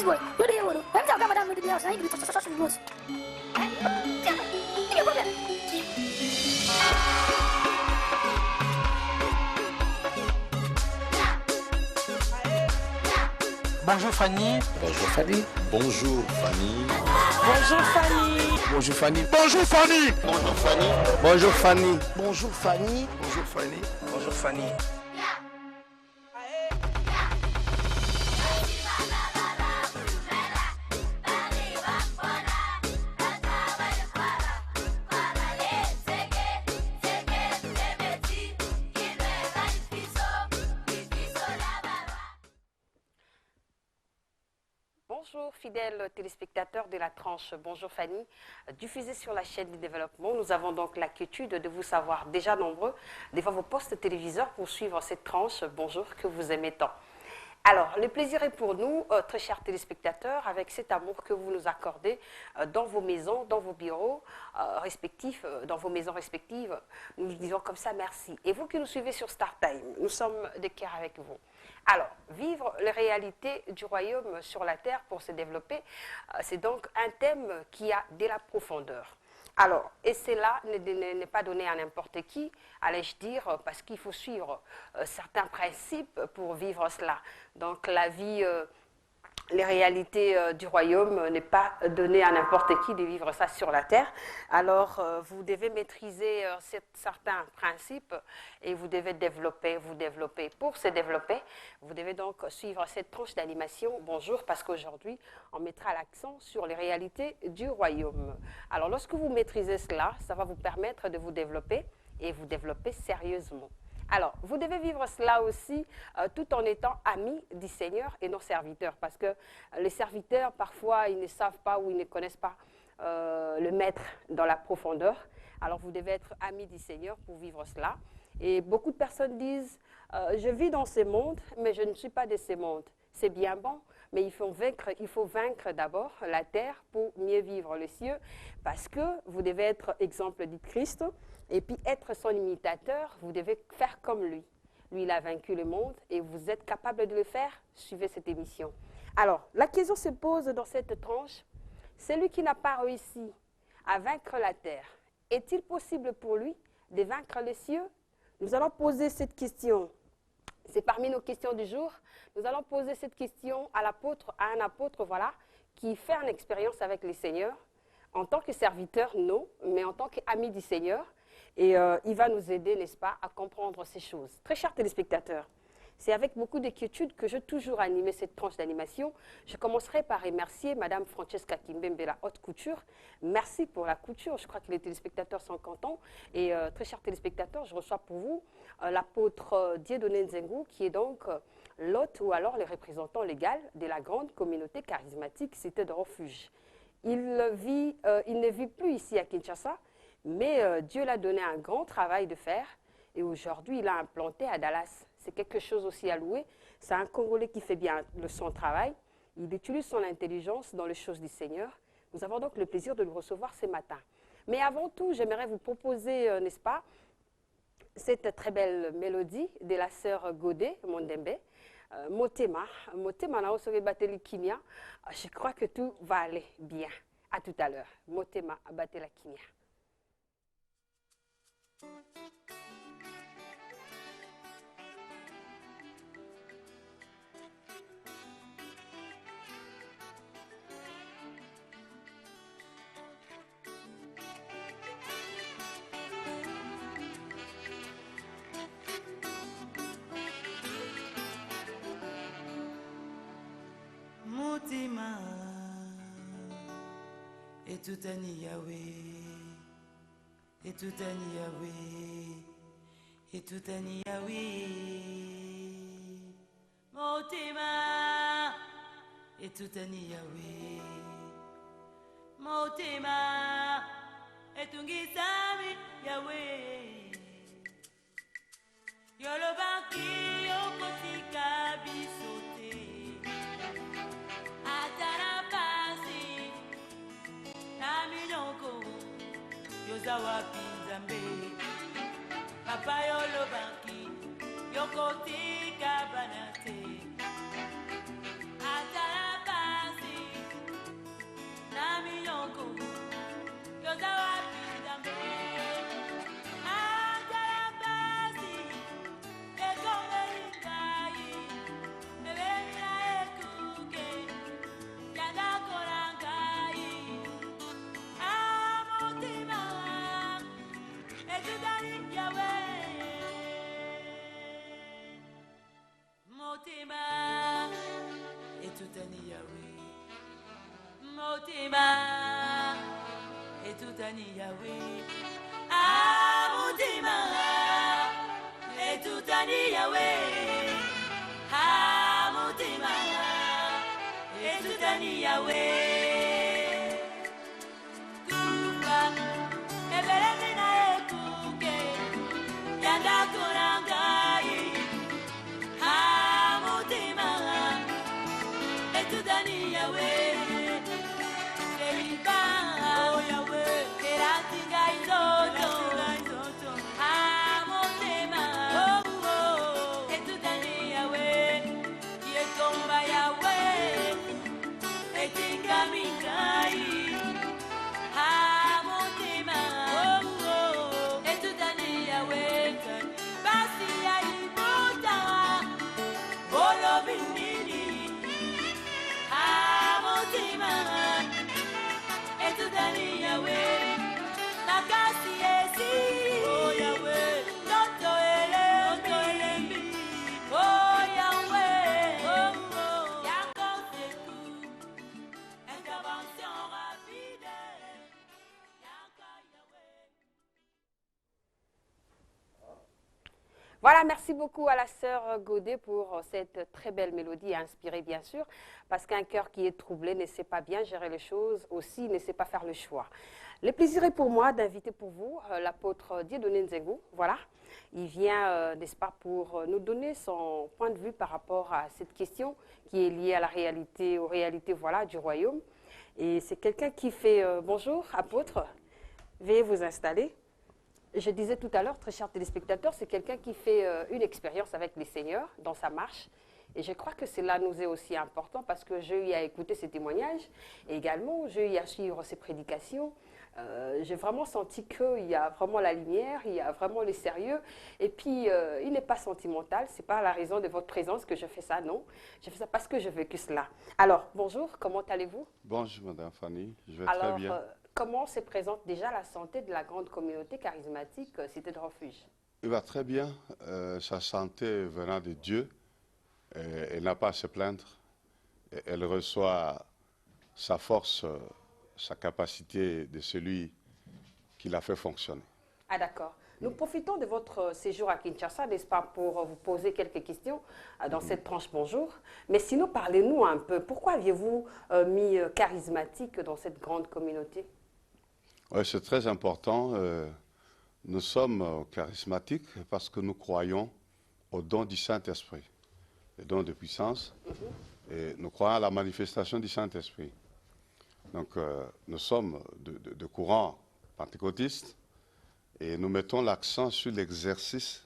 boy. You're the hero. I'm talking about the house. I ain't going to touch the boss. Bonjour Fanny. Bonjour Fanny. Bonjour Fanny. Bonjour Fanny. Bonjour Fanny. Bonjour Fanny. Bonjour Fanny. Bonjour Fanny. Bonjour Fanny. Bonjour Fanny. Bonjour Fanny. Bonjour fidèles téléspectateurs de la tranche Bonjour Fanny, diffusée sur la chaîne du développement. Nous avons donc l'inquiétude de vous savoir déjà nombreux devant vos postes téléviseurs pour suivre cette tranche Bonjour que vous aimez tant. Alors, le plaisir est pour nous, très chers téléspectateurs, avec cet amour que vous nous accordez dans vos maisons, dans vos bureaux respectifs, dans vos maisons respectives. Nous disons comme ça merci. Et vous qui nous suivez sur StarTime, nous sommes de cœur avec vous. Alors, vivre les réalités du royaume sur la terre pour se développer, c'est donc un thème qui a de la profondeur. Alors, et cela n'est pas donné à n'importe qui, allais-je dire, parce qu'il faut suivre certains principes pour vivre cela. Donc, la vie, les réalités du royaume n'est pas donné à n'importe qui de vivre ça sur la terre. Alors, vous devez maîtriser certains principes et vous devez développer. Pour se développer, vous devez donc suivre cette tranche d'animation. Bonjour, parce qu'aujourd'hui, on mettra l'accent sur les réalités du royaume. Alors, lorsque vous maîtrisez cela, ça va vous permettre de vous développer et vous développer sérieusement. Alors, vous devez vivre cela aussi tout en étant amis du Seigneur et non serviteurs, parce que les serviteurs, parfois, ils ne savent pas ou ils ne connaissent pas le maître dans la profondeur. Alors, vous devez être amis du Seigneur pour vivre cela. Et beaucoup de personnes disent, je vis dans ce monde, mais je ne suis pas de ce monde. C'est bien bon, mais il faut vaincre d'abord la terre pour mieux vivre les cieux, parce que vous devez être exemple du Christ, et puis être son imitateur, vous devez faire comme lui. Lui, il a vaincu le monde, et vous êtes capable de le faire, suivez cette émission. Alors, la question se pose dans cette tranche, celui qui n'a pas réussi à vaincre la terre, est-il possible pour lui de vaincre les cieux? Nous allons poser cette question. C'est parmi nos questions du jour. Nous allons poser cette question à un apôtre, voilà, qui fait une expérience avec le Seigneur. En tant que serviteur, non, mais en tant qu'ami du Seigneur. Et il va nous aider, n'est-ce pas, à comprendre ces choses. Très chers téléspectateurs, c'est avec beaucoup d'inquiétude que j'ai toujours animé cette tranche d'animation. Je commencerai par remercier Madame Francesca Kimbembe, la haute couture. Merci pour la couture. Je crois que les téléspectateurs sont contents. Et très chers téléspectateurs, je reçois pour vous l'apôtre Dieudonné Nzengu, qui est donc l'hôte ou alors le représentant légal de la grande communauté charismatique Cité de Refuge. Il ne vit plus ici à Kinshasa, mais Dieu l'a donné un grand travail de faire. Et aujourd'hui, il a implanté à Dallas. C'est quelque chose aussi à louer. C'est un Congolais qui fait bien son travail. Il utilise son intelligence dans les choses du Seigneur. Nous avons donc le plaisir de le recevoir ce matin. Mais avant tout, j'aimerais vous proposer, n'est-ce pas, cette très belle mélodie de la sœur Godet Mondembe. Motema Naosore Bateli Kimia. Je crois que tout va aller bien. À tout à l'heure. Motema Batela Kimia. Mutima etutani Yahweh, etutani Yahweh, etutani Yahweh. Mutima etutani Yahweh, mutima etungisami Yahweh. Yolobaki yokotika bisote. Atarapasi naminoko yozawapi Nzambe. Papa yolobaki yokotika banate. Atarapasi Motima, etutani Yahweh. Motima, etutani Yahweh. Ah, Motima, etutani Yahweh. Ah, Motima, etutani Yahweh. Kuka, ebelezi na ekuke, yanda kurangai. Ah, Motima, etutani Yahweh. Seriba, oh Yahweh, keratinga izoto. Ah, Motima, oh oh, etutani Yahweh. Yetomba Yahweh, etinga mingai. Ah, Motima, oh oh, etutani Yahweh. Basi ya ibuta, bolo binini. Ah, Motima, etutani Yahweh. Nakasi esi, oh Yahweh. Noto ele mi, oh Yahweh. Oh oh, Yako seku, intervention rapide. Yaka Yahweh. Voilà, merci beaucoup à la sœur Godet pour cette très belle mélodie inspirée bien sûr, parce qu'un cœur qui est troublé ne sait pas bien gérer les choses, aussi ne sait pas faire le choix. Le plaisir est pour moi d'inviter pour vous l'apôtre Dieudonné Nzengo. Voilà, il vient, n'est-ce pas, pour nous donner son point de vue par rapport à cette question qui est liée à la réalité, aux réalités voilà, du royaume. Et c'est quelqu'un qui fait, bonjour apôtre, veuillez vous installer. Je disais tout à l'heure, très chers téléspectateurs, c'est quelqu'un qui fait une expérience avec les seigneurs dans sa marche. Et je crois que cela nous est aussi important parce que j'ai eu à écouter ses témoignages et également j'ai eu à suivre ses prédications. J'ai vraiment senti qu'il y a vraiment la lumière, il y a vraiment le sérieux. Et puis, il n'est pas sentimental, ce n'est pas la raison de votre présence que je fais ça, non. Je fais ça parce que je veux que cela. Alors, bonjour, comment allez-vous? Bonjour, Madame Fanny. Je vais très bien. Comment se présente déjà la santé de la grande communauté charismatique Cité de Refuge? Il va très bien. Sa santé venant de Dieu. Elle n'a pas à se plaindre. Elle reçoit sa force, sa capacité de celui qui l'a fait fonctionner. Ah d'accord. Nous profitons de votre séjour à Kinshasa, n'est-ce pas, pour vous poser quelques questions dans cette tranche bonjour. Mais sinon, parlez-nous un peu. Pourquoi aviez-vous mis charismatique dans cette grande communauté? Oui, c'est très important. Nous sommes charismatiques parce que nous croyons au don du Saint-Esprit, le don de puissance, et nous croyons à la manifestation du Saint-Esprit. Donc, nous sommes de courant pentecôtiste et nous mettons l'accent sur l'exercice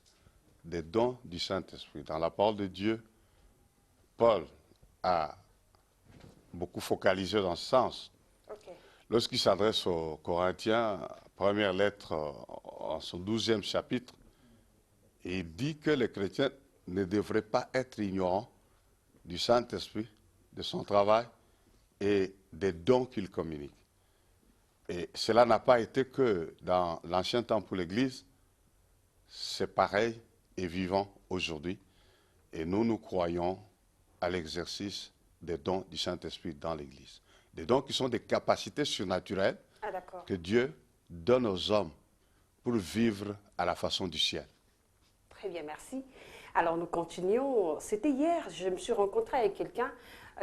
des dons du Saint-Esprit. Dans la parole de Dieu, Paul a beaucoup focalisé dans ce sens. Okay. Lorsqu'il s'adresse aux Corinthiens, première lettre en son 12e chapitre, il dit que les chrétiens ne devraient pas être ignorants du Saint-Esprit, de son travail et des dons qu'il communique. Et cela n'a pas été que dans l'ancien temps pour l'Église, c'est pareil et vivant aujourd'hui. Et nous croyons à l'exercice des dons du Saint-Esprit dans l'Église. Des dons qui sont des capacités surnaturelles que Dieu donne aux hommes pour vivre à la façon du ciel. Très bien, merci. Alors nous continuons. C'était hier, je me suis rencontrée avec quelqu'un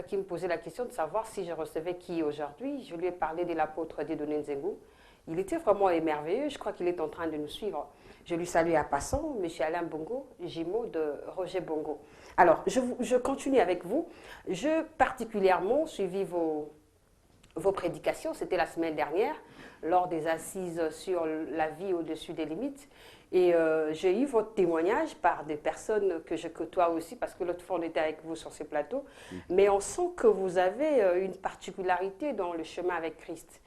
qui me posait la question de savoir si je recevais qui aujourd'hui. Je lui ai parlé de l'apôtre Dieudonné Nzengo. Il était vraiment émerveillé, je crois qu'il est en train de nous suivre. Je lui salue à passant, M. Alain Bongo, jumeau de Roger Bongo. Alors, je continue avec vous. Je particulièrement suivi vos prédications, c'était la semaine dernière, lors des assises sur la vie au-dessus des limites. Et j'ai eu votre témoignage par des personnes que je côtoie aussi, parce que l'autre fois on était avec vous sur ces plateaux. Mais on sent que vous avez une particularité dans le chemin avec Christ.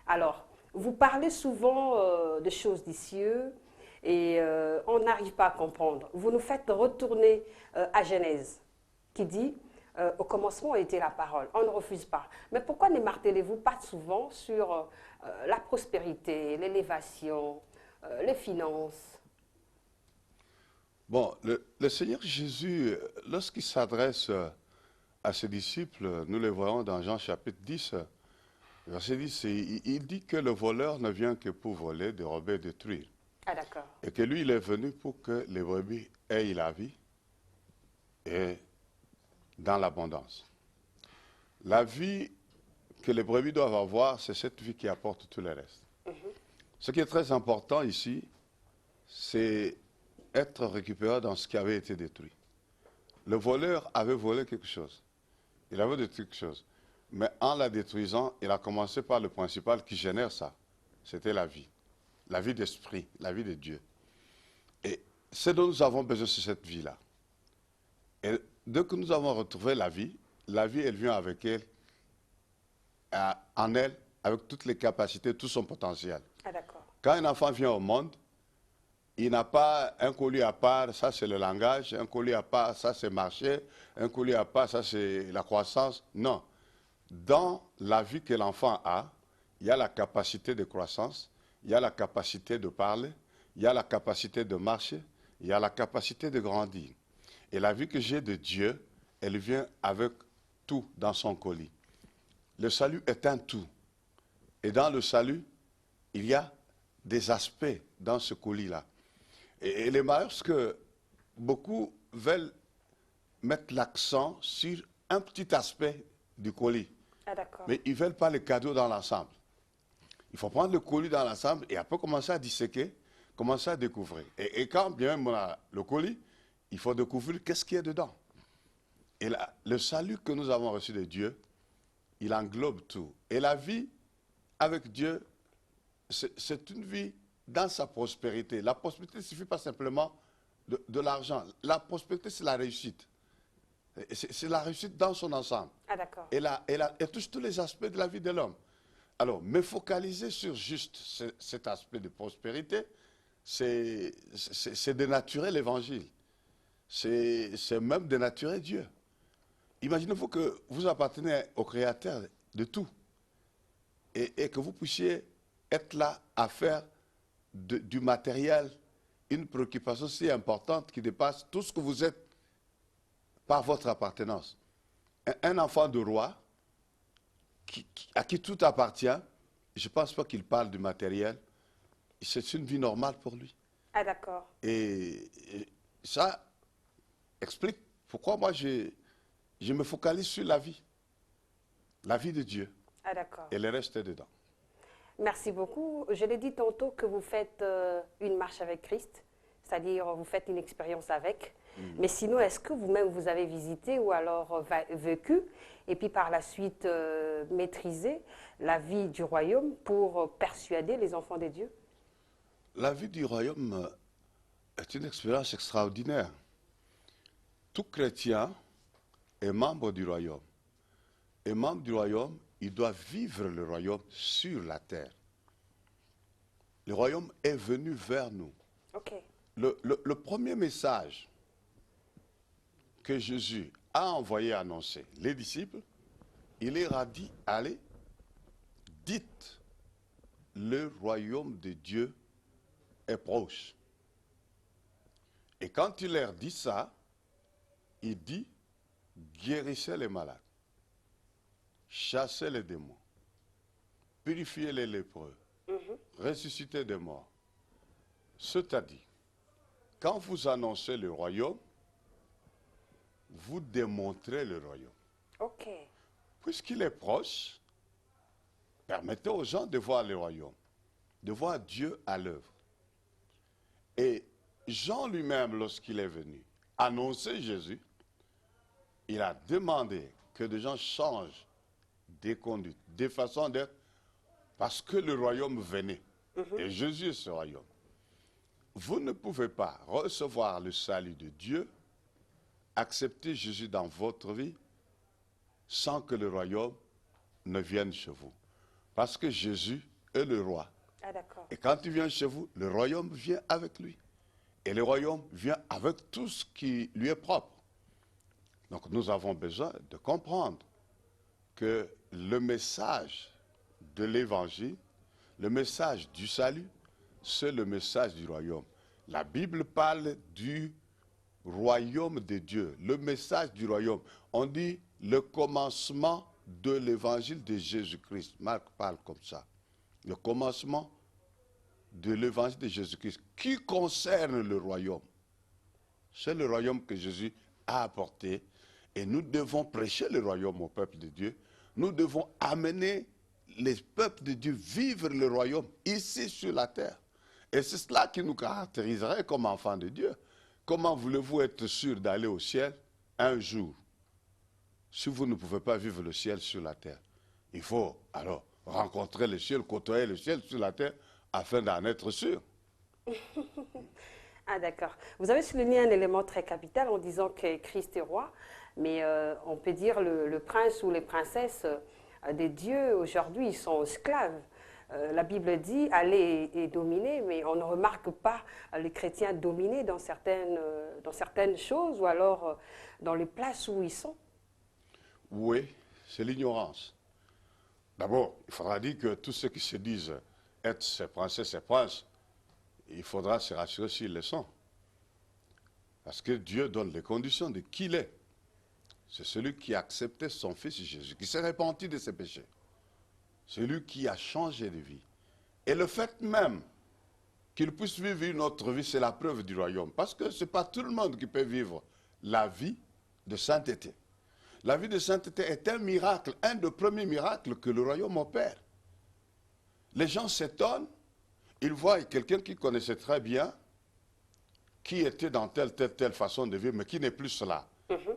Alors, vous parlez souvent de choses d'ici et on n'arrive pas à comprendre. Vous nous faites retourner à Genèse, qui dit au commencement était la parole. On ne refuse pas. Mais pourquoi ne martelez-vous pas souvent sur la prospérité, l'élévation, les finances? Bon, le Seigneur Jésus, lorsqu'il s'adresse à ses disciples, nous le voyons dans Jean chapitre 10, verset 10, il dit que le voleur ne vient que pour voler, dérober et détruire. Ah, d'accord. Et que lui, il est venu pour que les brebis aient la vie et dans l'abondance. La vie que les brebis doivent avoir, c'est cette vie qui apporte tout le reste. Ce qui est très important ici, c'est être récupéré dans ce qui avait été détruit. Le voleur avait volé quelque chose. Il avait détruit quelque chose. Mais en la détruisant, il a commencé par le principal qui génère ça. C'était la vie d'esprit, la vie de Dieu. Et ce dont nous avons besoin, c'est cette vie-là. Et dès que nous avons retrouvé la vie, elle vient avec elle, en elle, avec toutes les capacités, tout son potentiel. Ah, d'accord. Quand un enfant vient au monde, il n'a pas un colis à part, ça c'est le langage, un colis à part, ça c'est marcher, un colis à part, ça c'est la croissance. Non. Dans la vie que l'enfant a, il y a la capacité de croissance, il y a la capacité de parler, il y a la capacité de marcher, il y a la capacité de grandir. Et la vie que j'ai de Dieu, elle vient avec tout dans son colis. Le salut est un tout. Et dans le salut, il y a des aspects dans ce colis-là. Et les malheurs, c'est que beaucoup veulent mettre l'accent sur un petit aspect du colis. Ah, d'accord. Mais ils ne veulent pas le cadeau dans l'ensemble. Il faut prendre le colis dans l'ensemble et après commencer à disséquer, commencer à découvrir. Et quand bien même on a le colis, il faut découvrir qu'est-ce qu'il y a dedans. Et là, le salut que nous avons reçu de Dieu, il englobe tout. Et la vie avec Dieu, c'est une vie dans sa prospérité. La prospérité ne suffit pas simplement de l'argent. La prospérité, c'est la réussite. C'est la réussite dans son ensemble. Ah, d'accord. Elle touche tous les aspects de la vie de l'homme. Alors, me focaliser sur juste cet aspect de prospérité, c'est dénaturer l'évangile. C'est même dénaturer Dieu. Imaginez-vous que vous appartenez au Créateur de tout et que vous puissiez être là à faire du matériel une préoccupation si importante qui dépasse tout ce que vous êtes par votre appartenance. Un enfant de roi à qui tout appartient, je ne pense pas qu'il parle du matériel, c'est une vie normale pour lui. Ah, d'accord. Et ça explique pourquoi moi je me focalise sur la vie de Dieu. Ah, d'accord. Et le reste est dedans. Merci beaucoup. Je l'ai dit tantôt que vous faites une marche avec Christ, c'est-à-dire vous faites une expérience avec. Mais sinon, est-ce que vous-même vous avez visité ou alors vécu et puis par la suite maîtrisé la vie du royaume pour persuader les enfants de Dieu? La vie du royaume est une expérience extraordinaire. Tout chrétien est membre du royaume. Et membre du royaume, il doit vivre le royaume sur la terre. Le royaume est venu vers nous. Ok. Le premier message que Jésus a envoyé annoncer les disciples, il leur a dit, allez, dites, le royaume de Dieu est proche. Et quand il leur dit ça, il dit, guérissez les malades, chassez les démons, purifiez les lépreux, ressuscitez des morts. C'est-à-dire, quand vous annoncez le royaume, vous démontrez le royaume. Ok. Puisqu'il est proche, permettez aux gens de voir le royaume, de voir Dieu à l'œuvre. Et Jean lui-même, lorsqu'il est venu annoncer Jésus, il a demandé que des gens changent des conduites, des façons d'être, parce que le royaume venait. Et Jésus est ce royaume. Vous ne pouvez pas recevoir le salut de Dieu, accepter Jésus dans votre vie, sans que le royaume ne vienne chez vous. Parce que Jésus est le roi. Ah, d'accord. Et quand il vient chez vous, le royaume vient avec lui. Et le royaume vient avec tout ce qui lui est propre. Donc nous avons besoin de comprendre que le message de l'évangile, le message du salut, c'est le message du royaume. La Bible parle du royaume de Dieu, le message du royaume. On dit le commencement de l'évangile de Jésus-Christ. Marc parle comme ça. Le commencement de l'évangile de Jésus-Christ qui concerne le royaume. C'est le royaume que Jésus a apporté et nous devons prêcher le royaume au peuple de Dieu. Nous devons amener les peuples de Dieu vivre le royaume ici sur la terre. Et c'est cela qui nous caractériserait comme enfants de Dieu. Comment voulez-vous être sûr d'aller au ciel un jour si vous ne pouvez pas vivre le ciel sur la terre? Il faut alors rencontrer le ciel, côtoyer le ciel sur la terre afin d'en être sûr. Ah d'accord. Vous avez souligné un élément très capital en disant que Christ est roi, mais on peut dire le prince ou les princesses des dieux aujourd'hui, ils sont esclaves. La Bible dit aller et dominer, mais on ne remarque pas les chrétiens dominer dans certaines choses ou alors dans les places où ils sont. Oui, c'est l'ignorance. D'abord, il faudra dire que tous ceux qui se disent être ces princesses, ces princes, il faudra se rassurer s'ils le sont. Parce que Dieu donne les conditions de qui il est. C'est celui qui a accepté son Fils Jésus, qui s'est repenti de ses péchés. Celui qui a changé de vie. Et le fait même qu'il puisse vivre une autre vie, c'est la preuve du royaume. Parce que ce n'est pas tout le monde qui peut vivre la vie de sainteté. La vie de sainteté est un miracle, un des premiers miracles que le royaume opère. Les gens s'étonnent, ils voient quelqu'un qu'ils connaissaient très bien, qui était dans telle façon de vivre, mais qui n'est plus cela.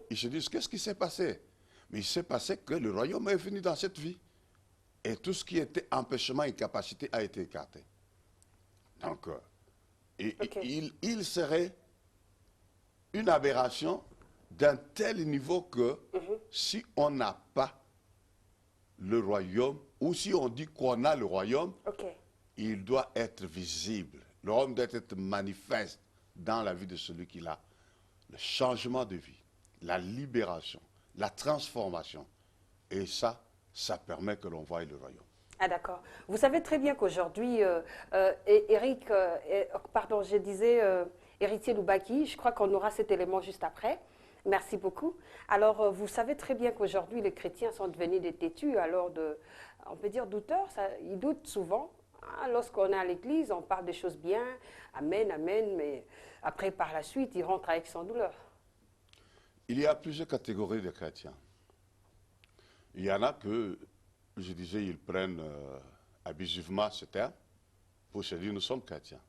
Ils se disent, qu'est-ce qui s'est passé? Mais il s'est passé que le royaume est venu dans cette vie. Et tout ce qui était empêchement, incapacité a été écarté. Donc, il serait une aberration d'un tel niveau que si on n'a pas le royaume, ou si on dit qu'on a le royaume, il doit être visible. Le royaume doit être manifeste dans la vie de celui qui l'a. Le changement de vie, la libération, la transformation. Et ça permet que l'on voie le royaume. Ah d'accord. Vous savez très bien qu'aujourd'hui, Héritier Loubaki, je crois qu'on aura cet élément juste après. Merci beaucoup. Alors, vous savez très bien qu'aujourd'hui, les chrétiens sont devenus des têtus, alors on peut dire douteurs, ils doutent souvent. Lorsqu'on est à l'église, on parle des choses bien, amen, amen, mais après, par la suite, ils rentrent avec son douleur. Il y a plusieurs catégories de chrétiens. Il y en a que, je disais, ils prennent abusivement ce terme pour se dire nous sommes chrétiens.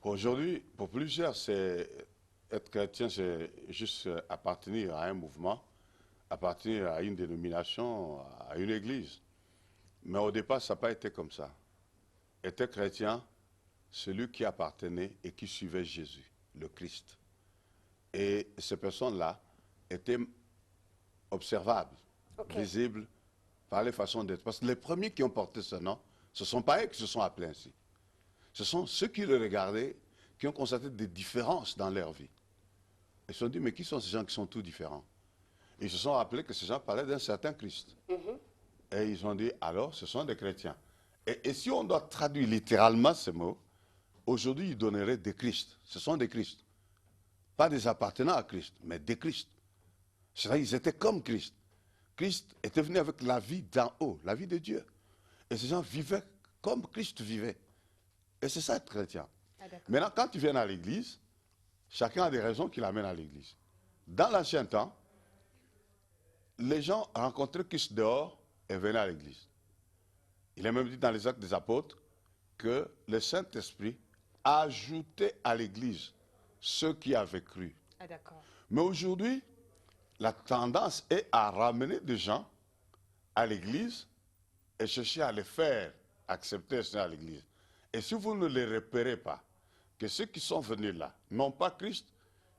Aujourd'hui, pour plusieurs, être chrétien, c'est juste appartenir à un mouvement, appartenir à une dénomination, à une église. Mais au départ, ça n'a pas été comme ça. Être chrétien, celui qui appartenait et qui suivait Jésus, le Christ. Et ces personnes-là étaient observables, visibles par les façons d'être. Parce que les premiers qui ont porté ce nom, ce ne sont pas eux qui se sont appelés ainsi. Ce sont ceux qui le regardaient, qui ont constaté des différences dans leur vie. Ils se sont dit, mais qui sont ces gens qui sont tous différents? Ils se sont rappelés que ces gens parlaient d'un certain Christ. Et ils ont dit, alors, ce sont des chrétiens. Et si on doit traduire littéralement ces mots, aujourd'hui, ils donneraient des Christ. Ce sont des Christ. Pas des appartenant à Christ, mais des Christ. C'est-à-dire qu'ils étaient comme Christ. Christ était venu avec la vie d'en haut, la vie de Dieu. Et ces gens vivaient comme Christ vivait. Et c'est ça être chrétien. Maintenant, quand tu viens à l'église, chacun a des raisons qui l'amènent à l'église. Dans l'ancien temps, les gens rencontraient Christ dehors et venaient à l'église. Il est même dit dans les Actes des Apôtres que le Saint-Esprit ajoutait à l'église ceux qui avaient cru. Mais aujourd'hui, la tendance est à ramener des gens à l'église et chercher à les faire accepter le Seigneur à l'église. Et si vous ne les repérez pas, que ceux qui sont venus là n'ont pas Christ,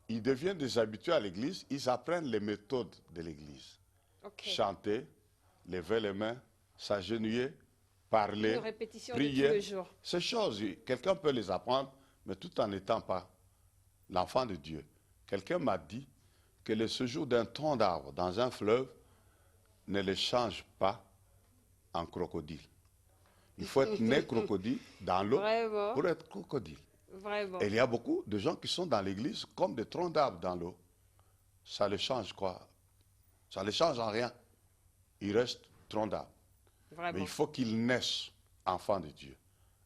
ils deviennent des habitués à l'église, ils apprennent les méthodes de l'église. Chanter, lever les mains, s'agenouiller, parler, prier. Ces choses, quelqu'un peut les apprendre, mais tout en n'étant pas l'enfant de Dieu. Quelqu'un m'a dit que le séjour d'un tronc d'arbre dans un fleuve ne le change pas en crocodile. Il faut être né crocodile dans l'eau pour être crocodile. Vraiment. Et il y a beaucoup de gens qui sont dans l'église comme des troncs d'arbres dans l'eau. Ça les change quoi? Ça les change en rien. Ils restent troncs d'arbres. Mais Vraiment. il faut qu'ils naissent enfants de Dieu.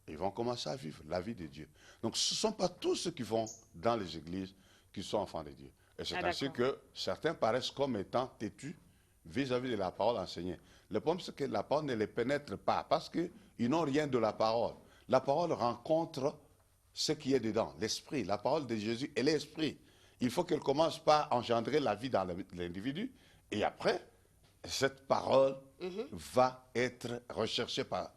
Ils vont commencer à vivre la vie de Dieu. Donc ce ne sont pas tous ceux qui vont dans les églises qui sont enfants de Dieu. Et c'est Ah, ainsi d'accord. que certains paraissent comme étant têtus vis-à-vis de la parole enseignée. Le problème, c'est que la parole ne les pénètre pas parce qu'ils n'ont rien de la parole. La parole rencontre ce qui est dedans, l'esprit. La parole de Jésus est l'esprit. Il faut qu'elle commence par engendrer la vie dans l'individu. Et après, cette parole va être recherchée par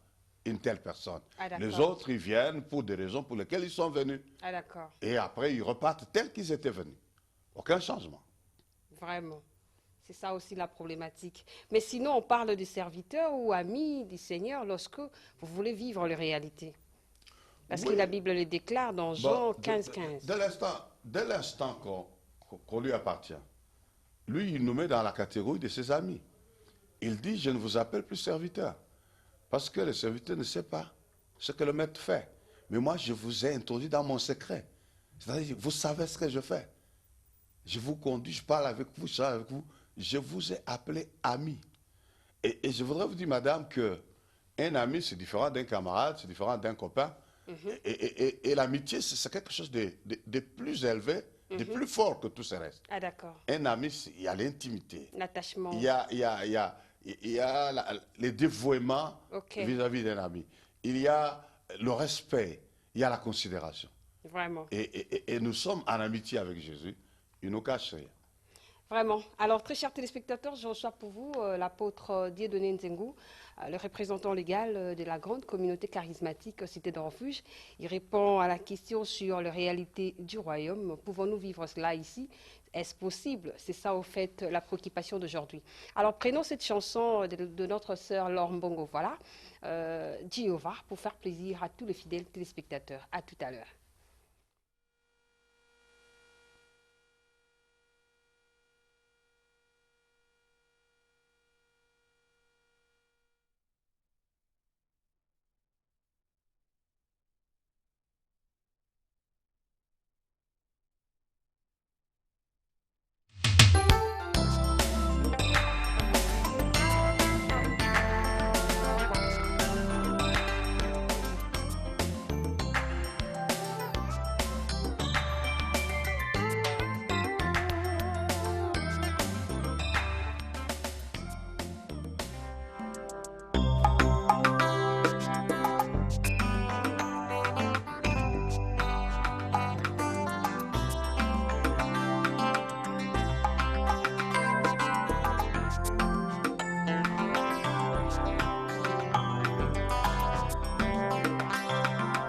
une telle personne. Ah, d'accord. Les autres, ils viennent pour des raisons pour lesquelles ils sont venus. Ah, d'accord. Et après, ils repartent tels qu'ils étaient venus. Aucun changement. Vraiment. C'est ça aussi la problématique. Mais sinon, on parle de serviteurs ou amis du Seigneur lorsque vous voulez vivre les réalités. Parce que Oui. la Bible le déclare dans Jean 15, 15. Dès l'instant qu'on lui appartient, lui, il nous met dans la catégorie de ses amis. Il dit, je ne vous appelle plus serviteur. Parce que le serviteur ne sait pas ce que le maître fait. Mais moi, je vous ai introduit dans mon secret. C'est-à-dire, vous savez ce que je fais. Je vous conduis, je parle avec vous, je parle avec vous. Je vous ai appelé ami. Et je voudrais vous dire, madame, qu'un ami, c'est différent d'un camarade, c'est différent d'un copain. Et l'amitié, c'est quelque chose de plus élevé, de plus fort que tout ce reste. Ah, d'accord. Un ami, il y a l'intimité. L'attachement. Il y a le dévouement Ok. vis-à-vis d'un ami. Il y a le respect, il y a la considération. Vraiment. Et nous sommes en amitié avec Jésus. Il ne nous cache rien. Vraiment. Alors, très chers téléspectateurs, je reçois pour vous l'apôtre Dieudonné Nzengu, le représentant légal de la grande communauté charismatique Cité de Refuge. Il répond à la question sur la réalité du royaume. Pouvons-nous vivre cela ici? Est-ce possible? C'est ça, au fait, la préoccupation d'aujourd'hui. Alors, prenons cette chanson de notre sœur Laure Mbongo, voilà, Jéhovah, pour faire plaisir à tous les fidèles téléspectateurs. À tout à l'heure.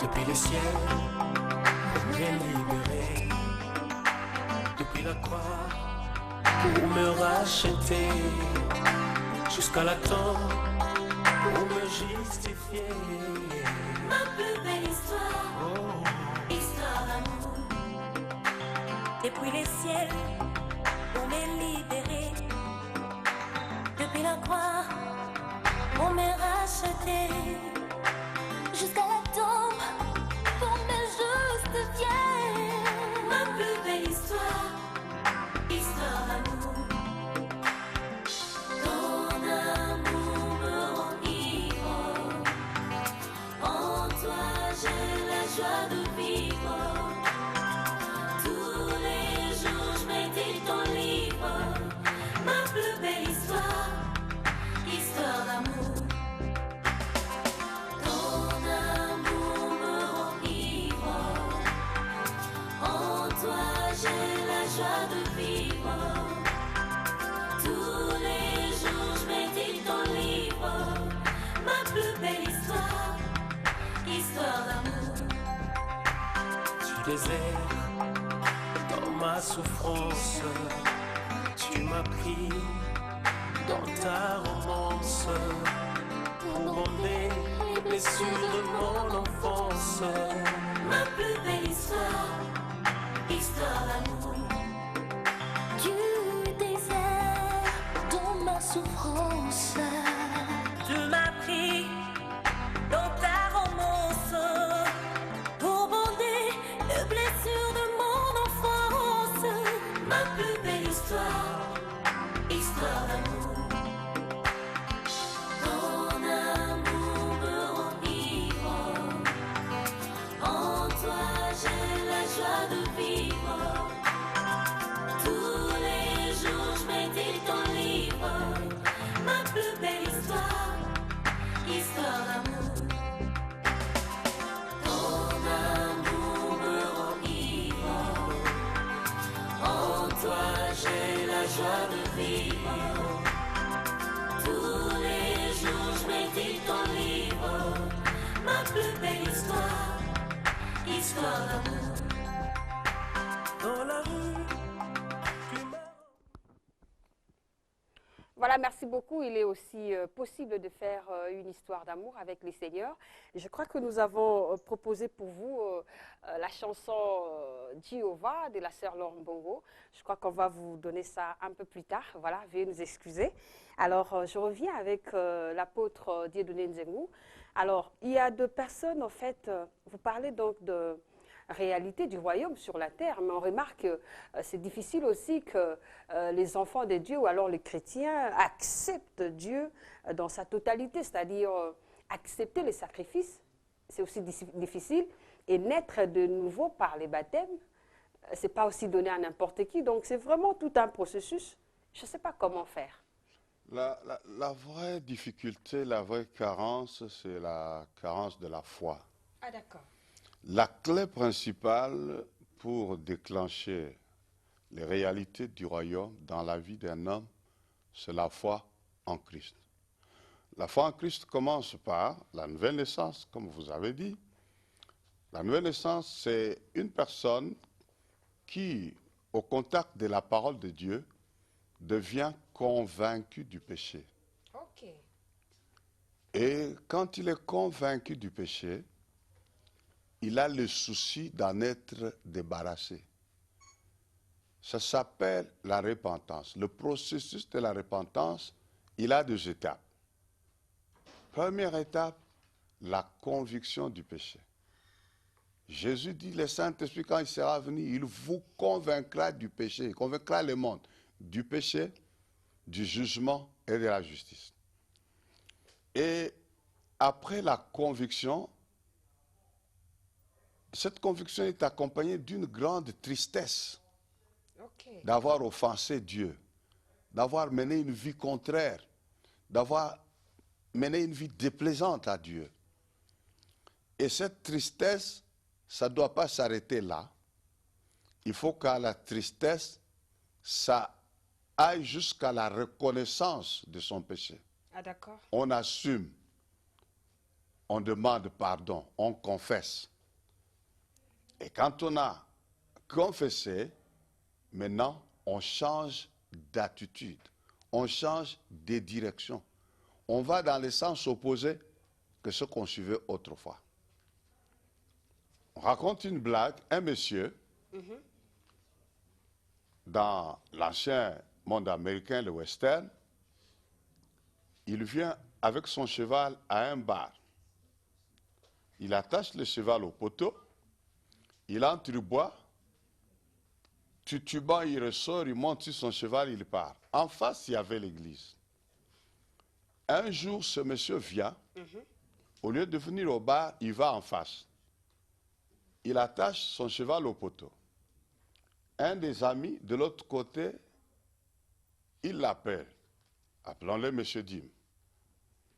Depuis le ciel, pour me libérer. Depuis la croix, pour me racheter. Jusqu'à la tombe, pour me justifier. Ma plus belle histoire, histoire d'amour. Depuis les ciels, pour me libérer. Depuis la croix, pour me racheter. Jusqu'à la tombe, pour me justifier. Ma plus belle histoire, histoire d'amour. Ton amour me rend ivre. En toi j'ai la joie de vivre. Tous les jours je médite ton livre. Ma plus belle histoire, histoire d'amour. Ton amour me rend ivre. En toi j'ai la joie de vivre. Tous les jours je médite ton livre. Ma plus belle histoire, histoire d'amour. Du désert, dans ma souffrance, tu m'as pris dans ta romance. Pour bander les blessures de mon enfance. Ma plus belle histoire, histoire d'amour. Du désert, dans ma souffrance, tu m'as pris dans ta romance. Pour bander histoire d'amour. Ton amour me rend ivre. En toi j'ai la joie de vivre. Tous les jours je médite ton livre. Ma plus belle histoire, histoire d'amour. Ton amour me rend ivre. En toi j'ai la joie de vivre. Tous les jours je médite ton livre. Ma plus belle histoire, histoire d'amour. Dans la rue, tu m'as... Voilà, merci beaucoup. Il est aussi possible de faire une histoire d'amour avec les seigneurs. Et je crois que nous avons proposé pour vous la chanson Jéhovah de la sœur Laurent Bongo. Je crois qu'on va vous donner ça un peu plus tard. Voilà, veuillez nous excuser. Alors, je reviens avec l'apôtre Dieudonné Nzengou. Alors, il y a deux personnes, en fait, vous parlez donc de réalité du royaume sur la terre, mais on remarque que c'est difficile aussi que les enfants de Dieu ou alors les chrétiens acceptent Dieu dans sa totalité, c'est-à-dire accepter les sacrifices, c'est aussi difficile, et naître de nouveau par les baptêmes, c'est pas aussi donné à n'importe qui, donc c'est vraiment tout un processus. Je ne sais pas comment faire. La vraie difficulté, la vraie carence, c'est la carence de la foi. Ah d'accord. La clé principale pour déclencher les réalités du royaume dans la vie d'un homme, c'est la foi en Christ. La foi en Christ commence par la nouvelle naissance, comme vous avez dit. La nouvelle naissance, c'est une personne qui, au contact de la parole de Dieu, devient convaincu du péché. Ok. Et quand il est convaincu du péché, il a le souci d'en être débarrassé. Ça s'appelle la repentance. Le processus de la repentance, il a deux étapes. Première étape, la conviction du péché. Jésus dit, le Saint-Esprit, quand il sera venu, il vous convaincra du péché, il convaincra le monde du péché, du jugement et de la justice. Et après la conviction, cette conviction est accompagnée d'une grande tristesse d'avoir offensé Dieu, d'avoir mené une vie contraire, d'avoir mené une vie déplaisante à Dieu. Et cette tristesse, ça ne doit pas s'arrêter là. Il faut qu'à la tristesse, ça aille jusqu'à la reconnaissance de son péché. Ah d'accord. On assume, on demande pardon, on confesse. Et quand on a confessé, maintenant, on change d'attitude, on change de direction. On va dans le sens opposé que ce qu'on suivait autrefois. On raconte une blague, un monsieur, dans l'ancien monde américain, le western, il vient avec son cheval à un bar. Il attache le cheval au poteau, il entre, il boit, titubant, il ressort, il monte sur son cheval, il part. En face, il y avait l'église. Un jour, ce monsieur vient, au lieu de venir au bar, il va en face. Il attache son cheval au poteau. Un des amis, de l'autre côté, il l'appelle. Appelons-le monsieur Dim.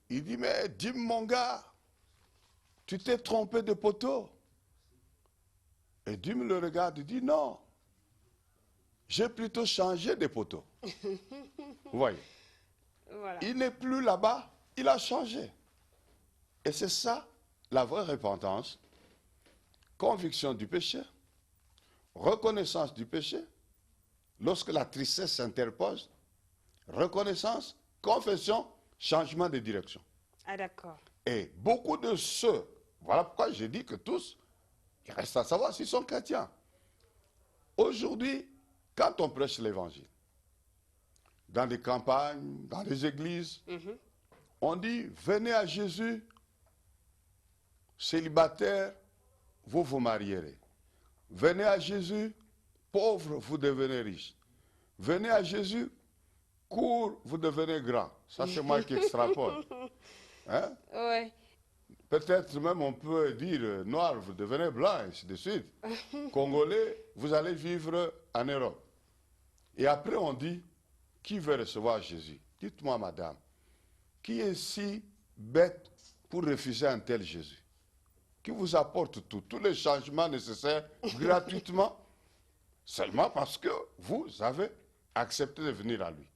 Il dit, mais Dim, mon gars, tu t'es trompé de poteau. Et Dim le regarde et dit, non, j'ai plutôt changé de poteau. Vous voyez, Voilà. il n'est plus là-bas, il a changé. Et c'est ça, la vraie repentance. Conviction du péché, reconnaissance du péché, lorsque la tristesse s'interpose, reconnaissance, confession, changement de direction. Ah d'accord. Et beaucoup de ceux, voilà pourquoi j'ai dit que tous, il reste à savoir s'ils sont chrétiens. Aujourd'hui, quand on prêche l'évangile, dans des campagnes, dans des églises, on dit, venez à Jésus, célibataire, vous vous marierez. Venez à Jésus, pauvre, vous devenez riche. Venez à Jésus, court, vous devenez grand. Ça, c'est moi qui extrapole. Hein? Ouais. Peut-être même on peut dire noir, vous devenez blanc, et ainsi de suite. Congolais, vous allez vivre en Europe. Et après, on dit, qui veut recevoir Jésus? Dites-moi, madame, qui est si bête pour refuser un tel Jésus? Qui vous apporte tous les changements nécessaires gratuitement, seulement parce que vous avez accepté de venir à lui.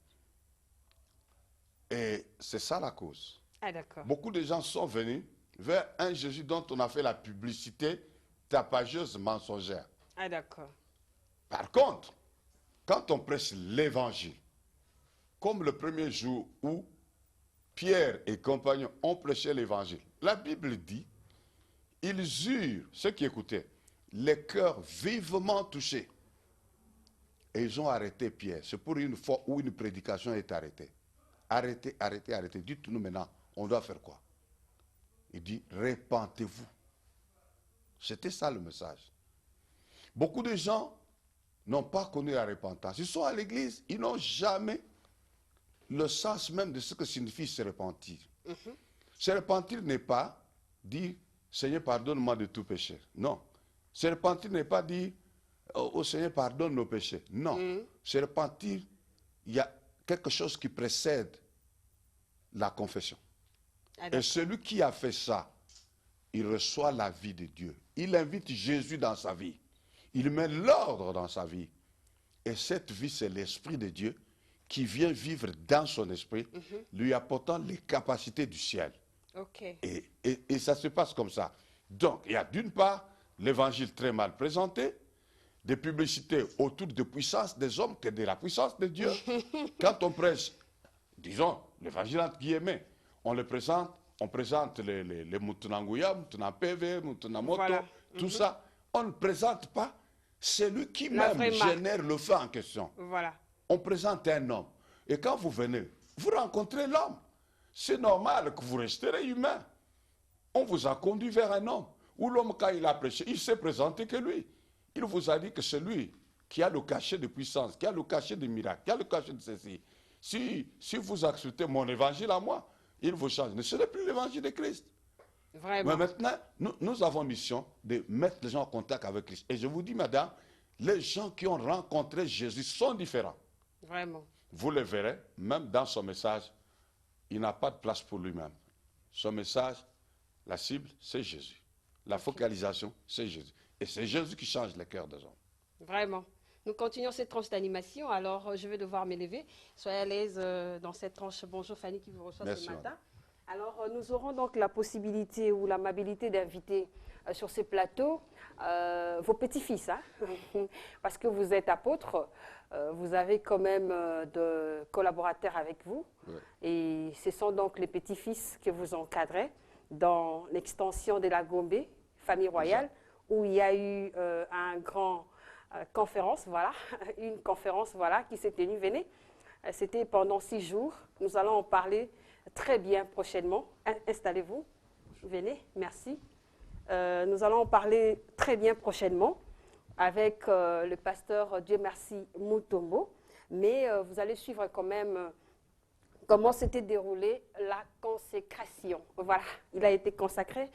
Et c'est ça la cause. Ah, d'accord. Beaucoup de gens sont venus vers un Jésus dont on a fait la publicité tapageuse mensongère. Ah, d'accord. Par contre, quand on prêche l'évangile, comme le premier jour où Pierre et compagnons ont prêché l'évangile, la Bible dit, ils eurent, ceux qui écoutaient, les cœurs vivement touchés. Et ils ont arrêté Pierre. C'est pour une fois où une prédication est arrêtée. Arrêtez, arrêtez, arrêtez. Dites-nous maintenant, on doit faire quoi? Il dit, répentez-vous. C'était ça le message. Beaucoup de gens n'ont pas connu la repentance. Ils sont à l'église, ils n'ont jamais le sens même de ce que signifie se repentir. Se repentir n'est pas dire, Seigneur, pardonne-moi de tout péché. Non. Se repentir n'est pas dire, oh Seigneur, pardonne nos péchés. Non. Se repentir, il y a quelque chose qui précède la confession. Ah, Et celui qui a fait ça, il reçoit la vie de Dieu. Il invite Jésus dans sa vie. Il met l'ordre dans sa vie. Et cette vie, c'est l'Esprit de Dieu qui vient vivre dans son esprit, lui apportant les capacités du ciel. Ok. Et ça se passe comme ça. Donc, il y a d'une part l'évangile très mal présenté, des publicités autour de puissance des hommes que de la puissance de Dieu. Quand on prêche, disons, l'évangile entre guillemets, on le présente, on présente les Moutounangouya, Moutounapévé, Moutounamoto, Voilà. tout ça. On ne présente pas celui qui La même vraie marque. génère le feu en question. Voilà. On présente un homme. Et quand vous venez, vous rencontrez l'homme. C'est normal que vous resterez humain. On vous a conduit vers un homme. Où l'homme, quand il a prêché, il s'est présenté que lui. Il vous a dit que c'est lui qui a le cachet de puissance, qui a le cachet de miracle, qui a le cachet de ceci. Si vous acceptez mon évangile à moi, il vous change. Ce n'est plus l'évangile de Christ. Vraiment. Mais maintenant, nous avons mission de mettre les gens en contact avec Christ. Et je vous dis, madame, les gens qui ont rencontré Jésus sont différents. Vraiment. Vous le verrez, même dans son message, il n'a pas de place pour lui-même. Son message, la cible, c'est Jésus. La focalisation, c'est Jésus. Et c'est Jésus qui change le cœur des hommes. Vraiment. Nous continuons cette tranche d'animation. Alors, je vais devoir m'élever. Soyez à l'aise dans cette tranche. Bonjour Fanny qui vous reçoit Merci, ce matin. Alors, nous aurons donc la possibilité ou l'amabilité d'inviter sur ce plateau vos petits-fils. Hein parce que vous êtes apôtres, vous avez quand même de collaborateurs avec vous. Ouais. Et ce sont donc les petits-fils que vous encadrez dans l'extension de la Gombe, famille royale, où il y a eu un grand conférence, voilà, une conférence, voilà, qui s'est tenue. Venez, c'était pendant 6 jours. Nous allons en parler très bien prochainement. Installez-vous. Venez, merci. Nous allons en parler très bien prochainement avec le pasteur Dieu merci Mutombo. Mais vous allez suivre quand même comment s'était déroulée la consécration. Voilà, il a été consacré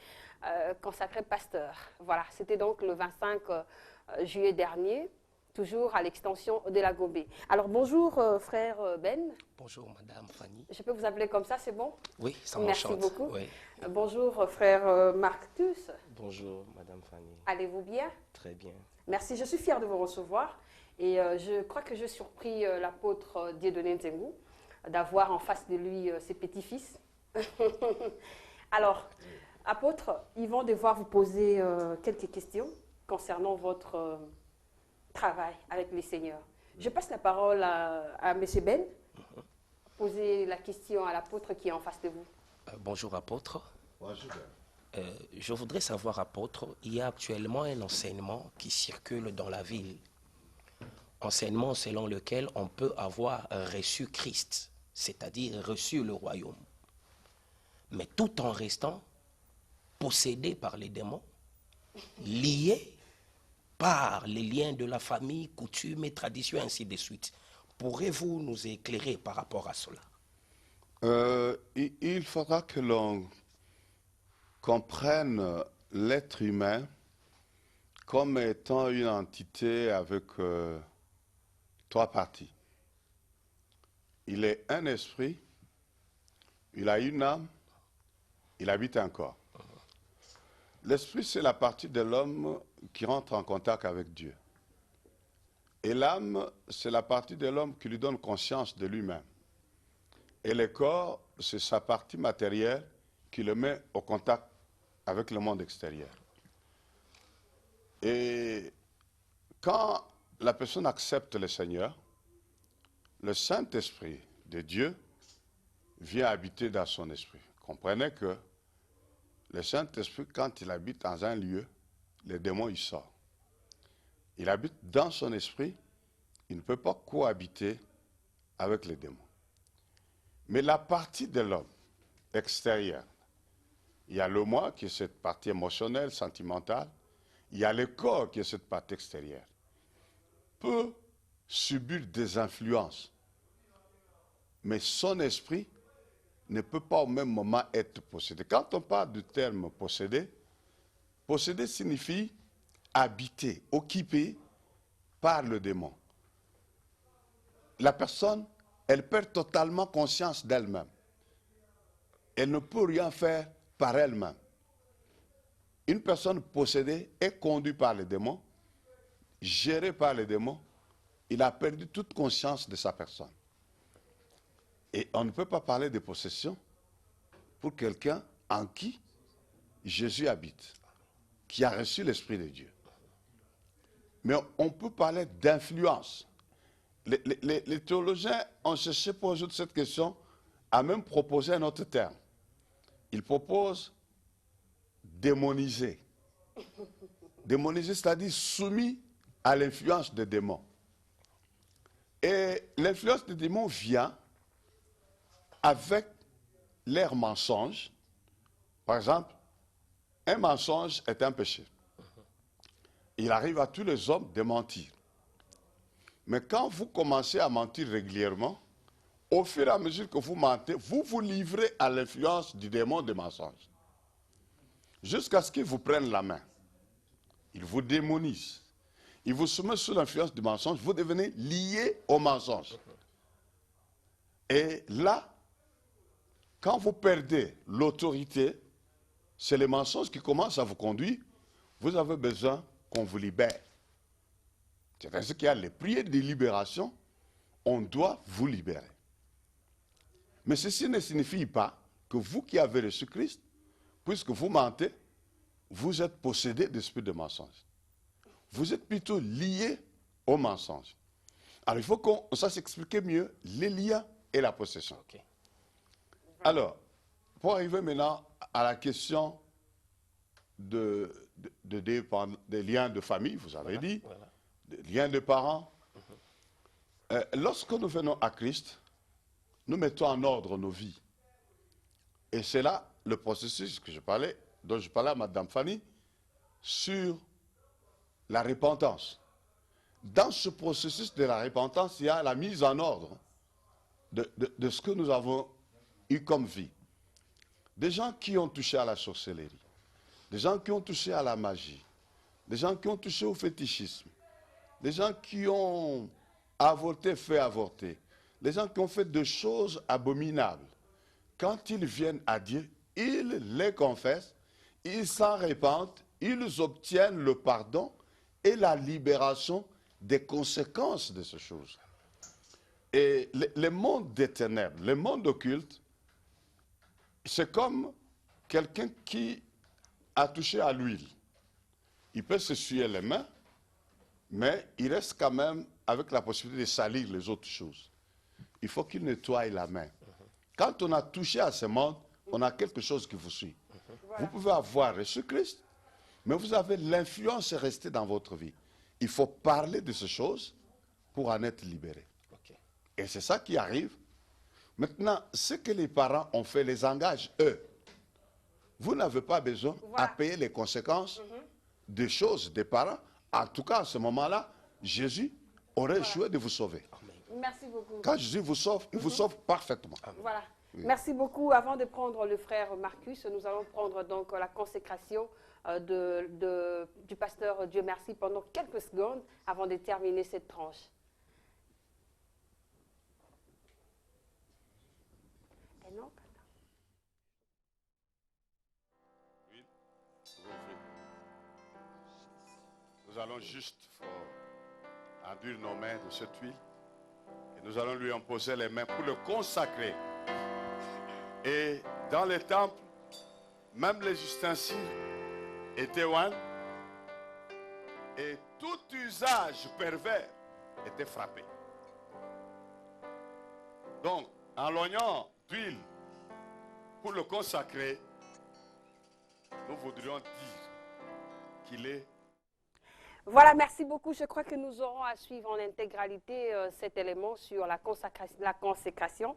pasteur. Voilà, c'était donc le 25 juillet dernier, toujours à l'extension de la Gombe. Alors bonjour frère Ben. Bonjour Madame Fanny. Je peux vous appeler comme ça, c'est bon? Oui, ça Merci m'enchante. beaucoup. Oui. Bonjour frère Marcus. Bonjour Madame Fanny. Allez-vous bien? Très bien. Merci, je suis fière de vous recevoir. Et je crois que j'ai surpris l'apôtre Dieudonné Nzengu d'avoir en face de lui ses petits-fils. Alors, apôtre, ils vont devoir vous poser quelques questions concernant votre travail avec les seigneurs. Je passe la parole à M. Ben. Posez la question à l'apôtre qui est en face de vous. Bonjour apôtre. Bonjour. Je voudrais savoir apôtre, il y a actuellement un enseignement qui circule dans la ville. Enseignement selon lequel on peut avoir reçu Christ, c'est-à-dire reçu le royaume. Mais tout en restant possédé par les démons, lié par les liens de la famille, coutumes et traditions, ainsi de suite. Pourrez-vous nous éclairer par rapport à cela? Il faudra que l'on comprenne l'être humain comme étant une entité avec trois parties. Il est un esprit, il a une âme, il habite un corps. L'esprit, c'est la partie de l'homme qui rentre en contact avec Dieu. Et l'âme, c'est la partie de l'homme qui lui donne conscience de lui-même. Et le corps, c'est sa partie matérielle qui le met au contact avec le monde extérieur. Et quand la personne accepte le Seigneur, le Saint-Esprit de Dieu vient habiter dans son esprit. Comprenez que le Saint-Esprit, quand il habite dans un lieu, le démon, il sort. Il habite dans son esprit, il ne peut pas cohabiter avec les démons. Mais la partie de l'homme extérieur, il y a le moi qui est cette partie émotionnelle, sentimentale, il y a le corps qui est cette partie extérieure, peut subir des influences, mais son esprit ne peut pas au même moment être possédé. Quand on parle du terme possédé, possédé signifie habité, occupé par le démon. La personne, elle perd totalement conscience d'elle-même. Elle ne peut rien faire par elle-même. Une personne possédée est conduite par les démons, gérée par les démons. Il a perdu toute conscience de sa personne. Et on ne peut pas parler de possession pour quelqu'un en qui Jésus habite, qui a reçu l'Esprit de Dieu. Mais on peut parler d'influence. Les théologiens ont cherché pour résoudre cette question à même proposer un autre terme. Ils proposent démoniser. Démoniser, c'est-à-dire soumis à l'influence des démons. Et l'influence des démons vient avec leurs mensonges. Par exemple, un mensonge est un péché. Il arrive à tous les hommes de mentir. Mais quand vous commencez à mentir régulièrement, au fur et à mesure que vous mentez, vous vous livrez à l'influence du démon de mensonge. Jusqu'à ce qu'il vous prenne la main. Il vous démonise. Il vous soumet sous l'influence du mensonge. Vous devenez lié au mensonge. Et là, quand vous perdez l'autorité, c'est les mensonges qui commencent à vous conduire. Vous avez besoin qu'on vous libère. C'est ainsi qu'il y a les prières de libération. On doit vous libérer. Mais ceci ne signifie pas que vous qui avez reçu Christ, puisque vous mentez, vous êtes possédé d'esprit de mensonge. Vous êtes plutôt lié au mensonge. Alors il faut qu'on sache expliquer mieux les liens et la possession. Okay. Alors, pour arriver maintenant à la question des liens de famille, vous avez dit, des liens de parents. Lorsque nous venons à Christ, nous mettons en ordre nos vies. Et c'est là le processus dont je parlais à Mme Fanny, sur la repentance. Dans ce processus de la repentance, il y a la mise en ordre de ce que nous avons eu comme vie. Des gens qui ont touché à la sorcellerie, des gens qui ont touché à la magie, des gens qui ont touché au fétichisme, des gens qui ont avorté, fait avorter, des gens qui ont fait des choses abominables. Quand ils viennent à Dieu, ils les confessent, ils s'en repentent, ils obtiennent le pardon et la libération des conséquences de ces choses. Et le monde des ténèbres, le monde occulte, c'est comme quelqu'un qui a touché à l'huile. Il peut s'essuyer les mains, mais il reste quand même avec la possibilité de salir les autres choses. Il faut qu'il nettoie la main. Quand on a touché à ce monde, on a quelque chose qui vous suit. Vous pouvez avoir reçu Christ, mais vous avez l'influence restée dans votre vie. Il faut parler de ces choses pour en être libéré. Okay. Et c'est ça qui arrive. Maintenant, ce que les parents ont fait les engage, eux. Vous n'avez pas besoin à payer les conséquences des choses des parents. En tout cas, à ce moment-là, Jésus aurait échoué de vous sauver. Merci beaucoup. Quand je dis vous sauve, il vous sauve parfaitement. Voilà. Merci beaucoup. Avant de prendre le frère Marcus, nous allons prendre donc la consécration du pasteur Dieu merci pendant quelques secondes avant de terminer cette tranche. Et non, Nous allons juste enduire nos mains de cette huile et nous allons lui imposer les mains pour le consacrer. Et dans les temples, même les ustensiles étaient ouins et tout usage pervers était frappé. Donc, en l'oignant d'huile pour le consacrer, nous voudrions dire qu'il est. Voilà, merci beaucoup. Je crois que nous aurons à suivre en intégralité cet élément sur la consécration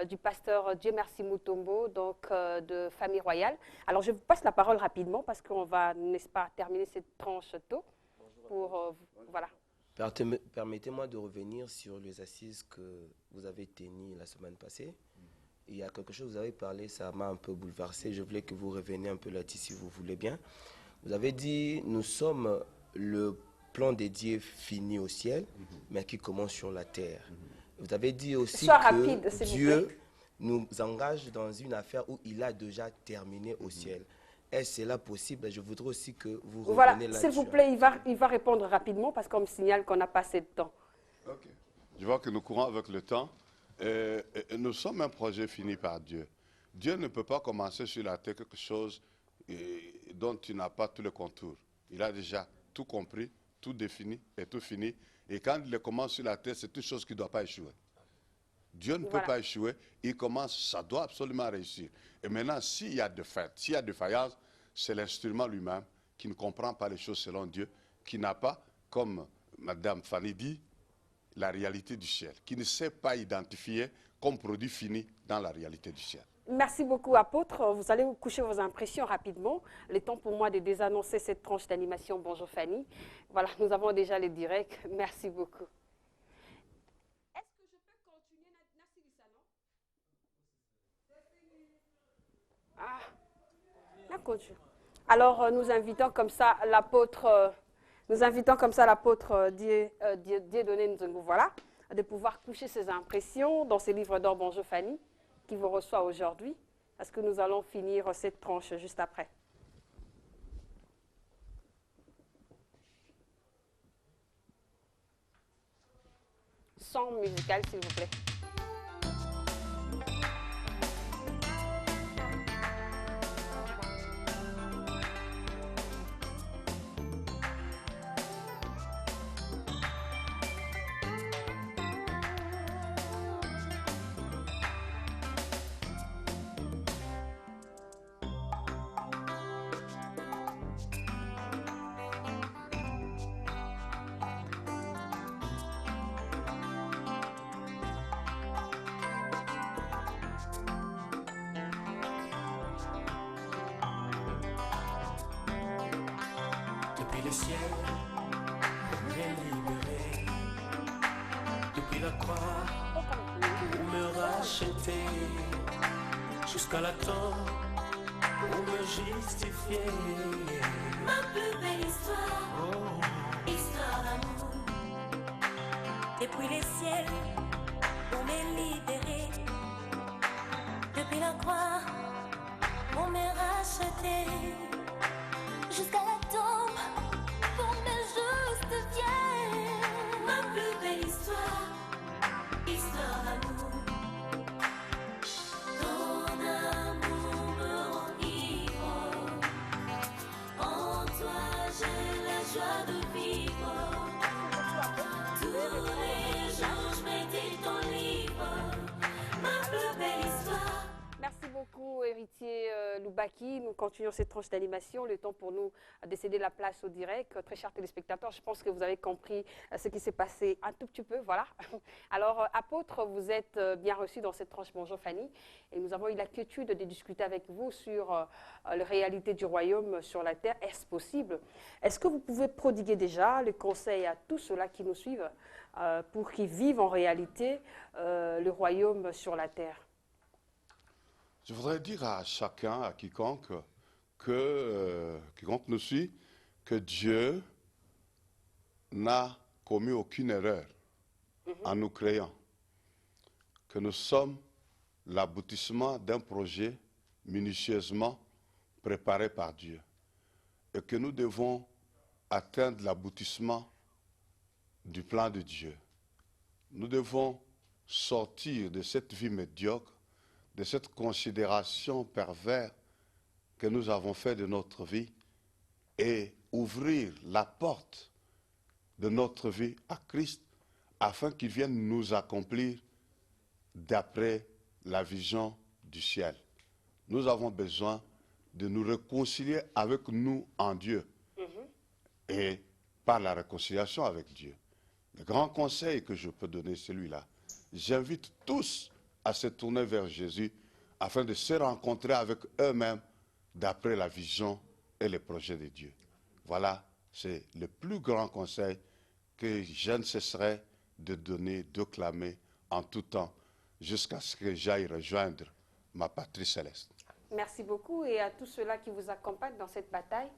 du pasteur Dieu merci Mutombo, donc de Famille Royale. Alors, je vous passe la parole rapidement parce qu'on va, n'est-ce pas, terminer cette tranche tôt. Voilà. Permettez-moi de revenir sur les assises que vous avez tenues la semaine passée. Il y a quelque chose que vous avez parlé, ça m'a un peu bouleversé. Je voulais que vous reveniez un peu là-dessus si vous voulez bien. Vous avez dit, nous sommes le plan dédié fini au ciel, mais qui commence sur la terre. Vous avez dit aussi que Dieu nous engage dans une affaire où il a déjà terminé au ciel. Est-ce là possible? Je voudrais aussi que vous reveniez là-dessus. S'il vous plaît, il va répondre rapidement parce qu'on me signale qu'on n'a pas assez de temps. Okay. Je vois que nous courons avec le temps. Nous sommes un projet fini par Dieu. Dieu ne peut pas commencer sur la terre quelque chose dont il n'a pas tous les contours. Il a déjà tout compris, tout défini et tout fini. Et quand il commence sur la terre, c'est une chose qui ne doit pas échouer. Dieu ne peut pas échouer. Il commence, ça doit absolument réussir. Et maintenant, s'il y a s'il y a défaillance, c'est l'instrument lui-même qui ne comprend pas les choses selon Dieu, qui n'a pas, comme Mme Fanny dit, la réalité du ciel, qui ne sait pas identifier comme produit fini dans la réalité du ciel. Merci beaucoup, apôtre. Vous allez vous coucher vos impressions rapidement. Le temps pour moi de désannoncer cette tranche d'animation. Bonjour Fanny. Voilà, nous avons déjà les directs. Merci beaucoup. Est-ce que je peux continuer, Nassilissa, non? Ah, d'accord. Alors, nous invitons comme ça l'apôtre Dieudonné Nzongo, voilà, de pouvoir coucher ses impressions dans ses livres d'or. Bonjour Fanny, qui vous reçoit aujourd'hui, parce que nous allons finir cette tranche juste après. Son musical, s'il vous plaît. Depuis le ciel, on est libéré. Depuis la croix, pour me racheter. Jusqu'à la tombe, pour me justifier. Ma plus belle histoire, histoire d'amour. Depuis les ciels, on m'est libéré. Depuis la croix, on m'est racheté. Jusqu'à la tombe, pour me justifier. Ma plus belle histoire, histoire d'amour. Ton amour me rend ivre. En toi j'ai la joie de vivre. Tous les jours je médite ton livre. Ma plus belle histoire. Merci beaucoup, héritier Loubaki. Nous continuons cette tranche d'animation. Le temps pour nous de céder la place au direct. Très chers téléspectateurs, je pense que vous avez compris ce qui s'est passé un tout petit peu. Voilà. Alors, apôtre, vous êtes bien reçu dans cette tranche. Bonjour Fanny. Et nous avons eu l'inquiétude de discuter avec vous sur la réalité du royaume sur la terre. Est-ce possible? Est-ce que vous pouvez prodiguer déjà le conseil à tous ceux-là qui nous suivent pour qu'ils vivent en réalité le royaume sur la terre? Je voudrais dire à chacun, à quiconque, quiconque nous suit, que Dieu n'a commis aucune erreur en nous créant, que nous sommes l'aboutissement d'un projet minutieusement préparé par Dieu et que nous devons atteindre l'aboutissement du plan de Dieu. Nous devons sortir de cette vie médiocre, de cette considération perverse que nous avons fait de notre vie et ouvrir la porte de notre vie à Christ afin qu'il vienne nous accomplir d'après la vision du ciel. Nous avons besoin de nous réconcilier avec nous en Dieu et par la réconciliation avec Dieu. Le grand conseil que je peux donner, c'est celui-là. J'invite tous à se tourner vers Jésus afin de se rencontrer avec eux-mêmes d'après la vision et les projets de Dieu. Voilà, c'est le plus grand conseil que je ne cesserai de donner, de clamer en tout temps jusqu'à ce que j'aille rejoindre ma patrie céleste. Merci beaucoup. Et à tous ceux-là qui vous accompagnent dans cette bataille?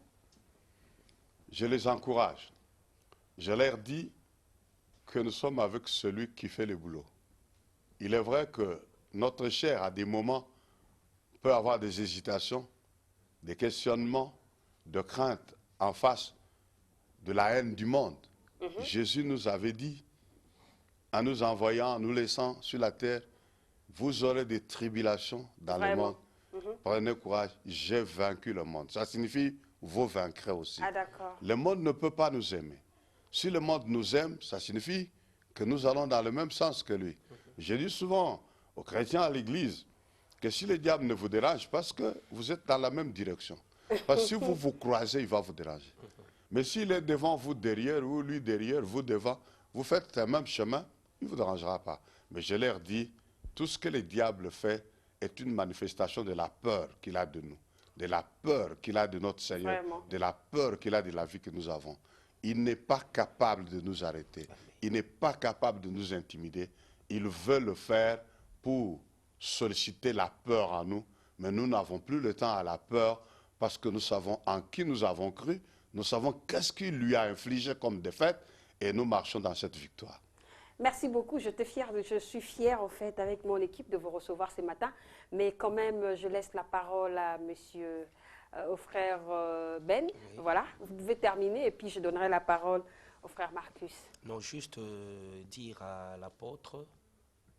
Je les encourage. Je leur dis que nous sommes avec celui qui fait le boulot. Il est vrai que notre chair, à des moments, peut avoir des hésitations, des questionnements, de craintes en face de la haine du monde. Jésus nous avait dit, en nous envoyant, en nous laissant sur la terre, vous aurez des tribulations dans le monde. Prenez courage, j'ai vaincu le monde. Ça signifie, vous vaincrez aussi. Ah, d'accord. Le monde ne peut pas nous aimer. Si le monde nous aime, ça signifie que nous allons dans le même sens que lui. Je dis souvent aux chrétiens à l'église que si le diable ne vous dérange, parce que vous êtes dans la même direction. Parce que si vous vous croisez, il va vous déranger. Mais s'il est devant vous derrière, ou lui derrière, vous devant, vous faites le même chemin, il ne vous dérangera pas. Mais je leur dis, tout ce que le diable fait est une manifestation de la peur qu'il a de nous, de la peur qu'il a de notre Seigneur, Vraiment. de la peur qu'il a de la vie que nous avons. Il n'est pas capable de nous arrêter. Il n'est pas capable de nous intimider. Il veut le faire pour solliciter la peur en nous. Mais nous n'avons plus le temps à la peur parce que nous savons en qui nous avons cru. Nous savons qu'est-ce qu'il lui a infligé comme défaite et nous marchons dans cette victoire. Merci beaucoup. Je suis fière, en fait, avec mon équipe, de vous recevoir ce matin. Mais quand même, je laisse la parole à monsieur, au frère Ben. Oui. Voilà, vous pouvez terminer et puis je donnerai la parole au frère Marcus. Non, juste dire à l'apôtre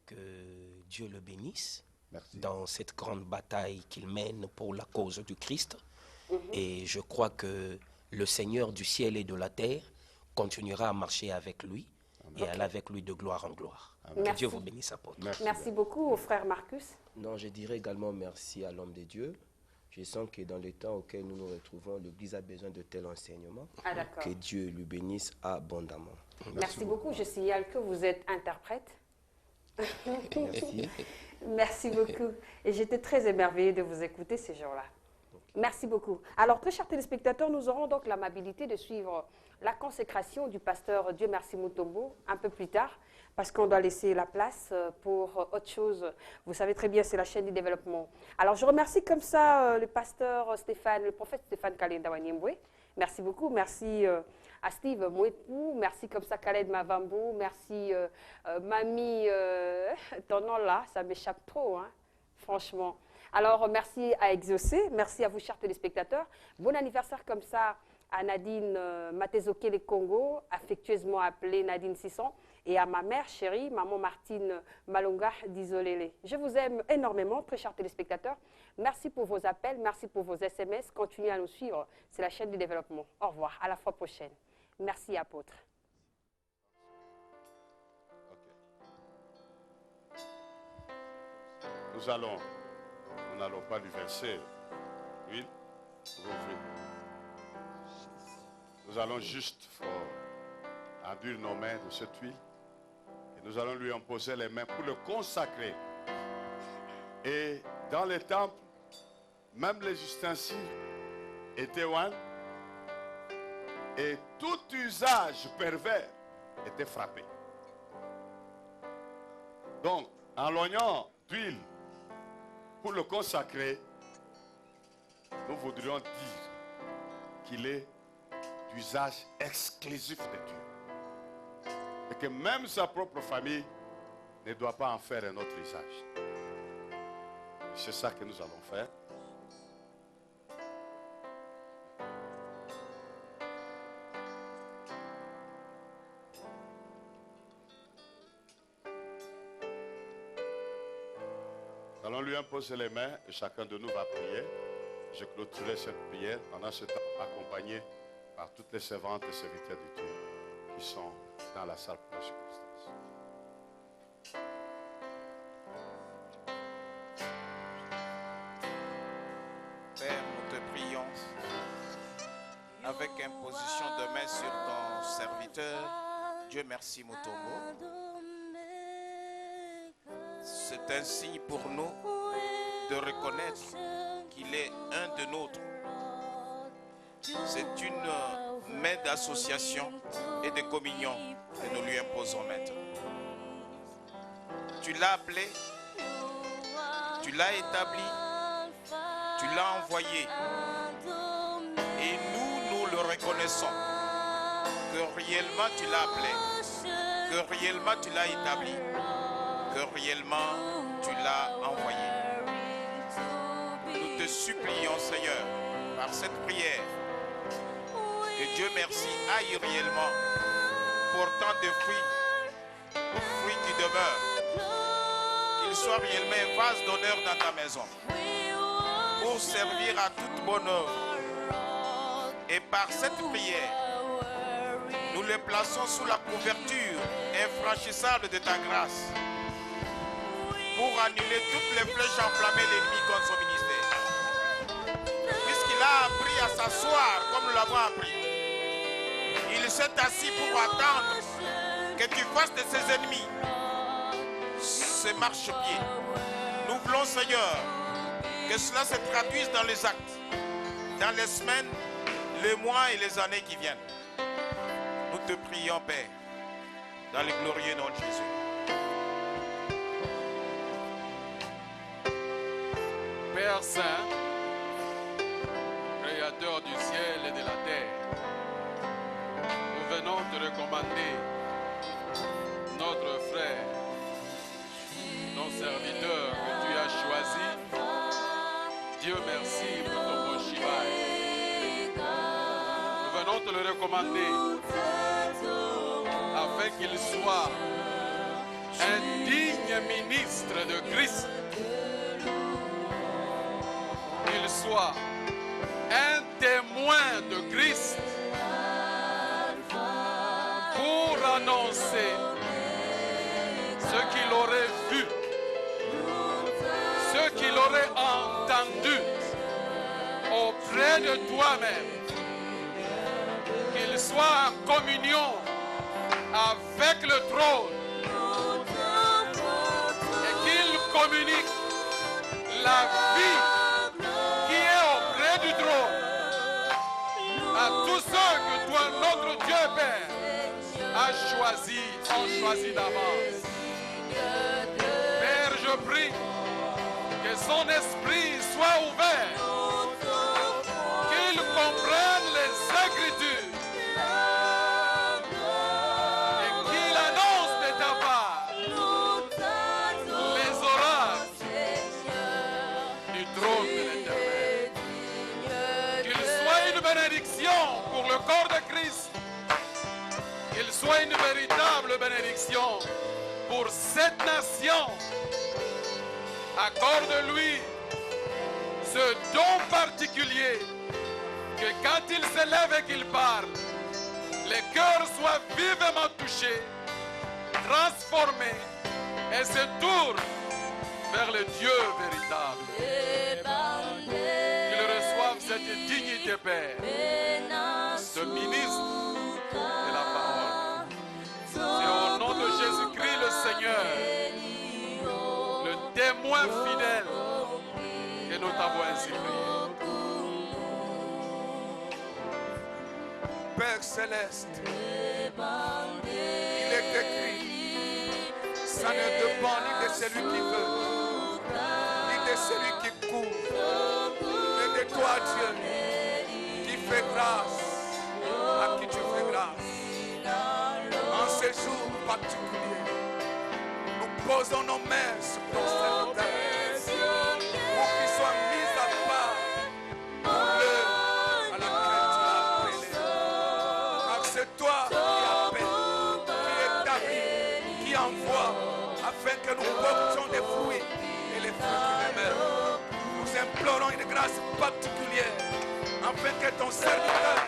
que Dieu le bénisse. Merci. Dans cette grande bataille qu'il mène pour la cause du Christ. Et je crois que le Seigneur du ciel et de la terre continuera à marcher avec lui et aller avec lui de gloire en gloire. Que Dieu vous bénisse, apôtre. Merci beaucoup au frère Marcus. Non, je dirais également merci à l'homme de Dieu. Je sens que dans les temps auxquels nous nous retrouvons, l'Église a besoin de tels enseignements. Ah, d'accord. Que Dieu lui bénisse abondamment. Merci beaucoup. Je signale que vous êtes interprète. Merci. Merci beaucoup. Et j'étais très émerveillée de vous écouter ces jours-là. Merci beaucoup. Alors, très chers téléspectateurs, nous aurons donc l'amabilité de suivre la consécration du pasteur Dieu Merci Mutombo un peu plus tard, parce qu'on doit laisser la place pour autre chose. Vous savez très bien, c'est la chaîne du développement. Alors, je remercie comme ça le pasteur Stéphane, le prophète Stéphane Kalenda Wanyembwe. Merci beaucoup. Merci à Steve Mouepou. Merci comme ça Khaled Mavambo. Merci Mamie. Ton nom là, ça m'échappe trop, hein, franchement. Alors, merci à Exaucé. Merci à vous, chers téléspectateurs. Bon anniversaire comme ça à Nadine Matezoke les Congo, affectueusement appelée Nadine 600, et à ma mère chérie, maman Martine Malonga d'Isolélé. Je vous aime énormément, très chers téléspectateurs. Merci pour vos appels, merci pour vos SMS. Continuez à nous suivre. C'est la chaîne du développement. Au revoir, à la fois prochaine. Merci, apôtre. Nous n'allons pas du verset Huile. Vous offrez. Nous allons juste enduire nos mains de cette huile. Et nous allons lui imposer les mains pour le consacrer. Et dans les temples, même les ustensiles étaient ouins. Et tout usage pervers était frappé. Donc, en l'oignant d'huile pour le consacrer, nous voudrions dire qu'il est d'usage exclusif de Dieu. Et que même sa propre famille ne doit pas en faire un autre usage. C'est ça que nous allons faire. Nous allons lui imposer les mains et chacun de nous va prier. Je clôturerai cette prière pendant ce temps accompagné par toutes les servantes et serviteurs de Dieu qui sont dans la salle pour la circonstance. Père, nous te prions avec imposition de main sur ton serviteur. Dieu merci Mutombo. C'est un signe pour nous de reconnaître qu'il est un de nôtres. C'est une main d'association et de communion que nous lui imposons maintenant. Tu l'as appelé, tu l'as établi, tu l'as envoyé. Et nous le reconnaissons que réellement tu l'as appelé, que réellement tu l'as établi, que réellement tu l'as envoyé. Nous te supplions, Seigneur, par cette prière, que Dieu merci aille réellement portant des fruits qui demeurent, qu'il soit réellement un vase d'honneur dans ta maison, pour servir à toute bonne œuvre. Et par cette prière, nous les plaçons sous la couverture infranchissable de ta grâce, pour annuler toutes les flèches enflammées de l'ennemi contre son ministère. Puisqu'il a appris à s'asseoir comme nous l'avons appris, il s'est assis pour attendre que tu fasses de ses ennemis ce marchepied. Nous voulons, Seigneur, que cela se traduise dans les actes, dans les semaines, les mois et les années qui viennent. Nous te prions, Père, dans le glorieux nom de Jésus. Père Saint, Créateur du ciel et de la terre, nous venons te recommander notre frère, ton serviteur que tu as choisi. Dieu merci pour ton beau Shivaï. Nous venons te le recommander afin qu'il soit un digne ministre de Christ. Qu'il soit un témoin de Christ pour annoncer ce qu'il aurait vu, ce qu'il aurait entendu auprès de toi-même, qu'il soit en communion avec le trône et qu'il communique la vie à tous ceux que toi, notre Dieu Père, a choisi d'avance. Père, je prie que son esprit soit ouvert, qu'il comprenne les Écritures et qu'il annonce de ta part les oracles du trône de l'Éternel. Qu'il soit une bénédiction pour le corps de Christ, qu'il soit une véritable bénédiction pour cette nation. Accorde-lui ce don particulier que quand il s'élève et qu'il parle, les cœurs soient vivement touchés, transformés et se tournent vers le Dieu véritable. Qu'il reçoive avons ainsi prié. Père céleste, il est écrit, ça ne dépend ni de celui qui veut, ni de celui qui court, mais de toi, Dieu, qui fait grâce à qui tu fais grâce. En ce jour particulier, nous posons nos mains sur ton serviteur pour qu'il soit mis à part pour l'heure à laquelle tu l'as appelé. Car c'est toi qui appelles, qui établis, qui envoie, afin que nous portions des fruits et les fruits qui demeurent. Nous implorons une grâce particulière afin que ton serviteur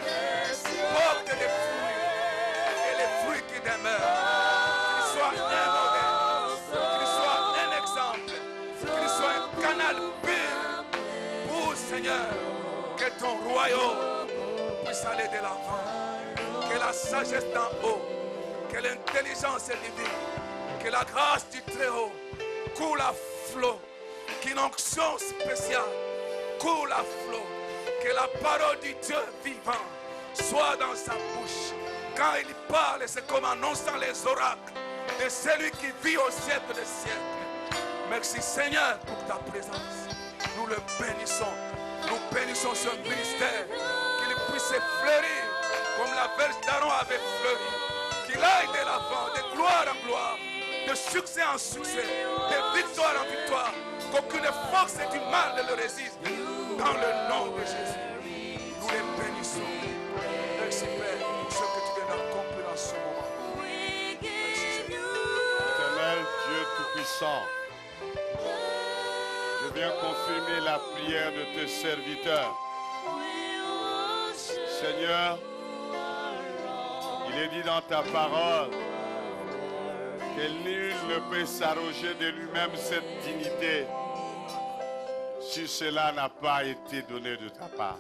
porte des fruits et les fruits qui demeurent. Qu'il soit un modèle, qu'il soit un exemple, qu'il soit un canal pur pour, Seigneur, que ton royaume puisse aller de l'avant. Que la sagesse d'en haut, que l'intelligence divine, que la grâce du Très-Haut coule à flot, qu'une onction spéciale coule à flot, que la parole du Dieu vivant soit dans sa bouche. Quand il parle, c'est comme annonçant les oracles de celui qui vit au siècle des siècles. Merci Seigneur pour ta présence. Nous le bénissons. Nous bénissons ce ministère, qu'il puisse fleurir comme la verge d'Aaron avait fleuri. Qu'il aille de l'avant, de gloire en gloire, de succès en succès, de victoire en victoire. Qu'aucune force du mal ne le résiste. Dans le nom de Jésus, nous les bénissons. Merci Père pour ce que tu viens d'accomplir en ce moment. Merci Seigneur. Éternel Dieu Tout-Puissant, je viens confirmer la prière de tes serviteurs. Seigneur, il est dit dans ta parole que nul ne peut s'arroger de lui-même cette dignité si cela n'a pas été donné de ta part.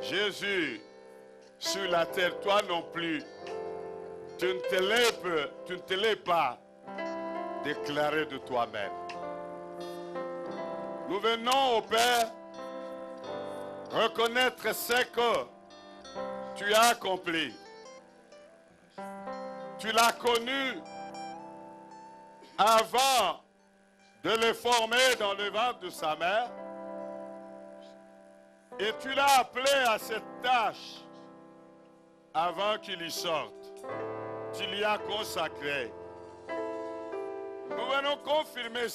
Jésus, sur la terre, toi non plus, tu ne te l'es pas déclaré de toi-même. Nous venons au Père reconnaître ce que tu as accompli. Tu l'as connu avant de le former dans le ventre de sa mère. Et tu l'as appelé à cette tâche avant qu'il y sorte. Tu l'y as consacré. Nous venons confirmer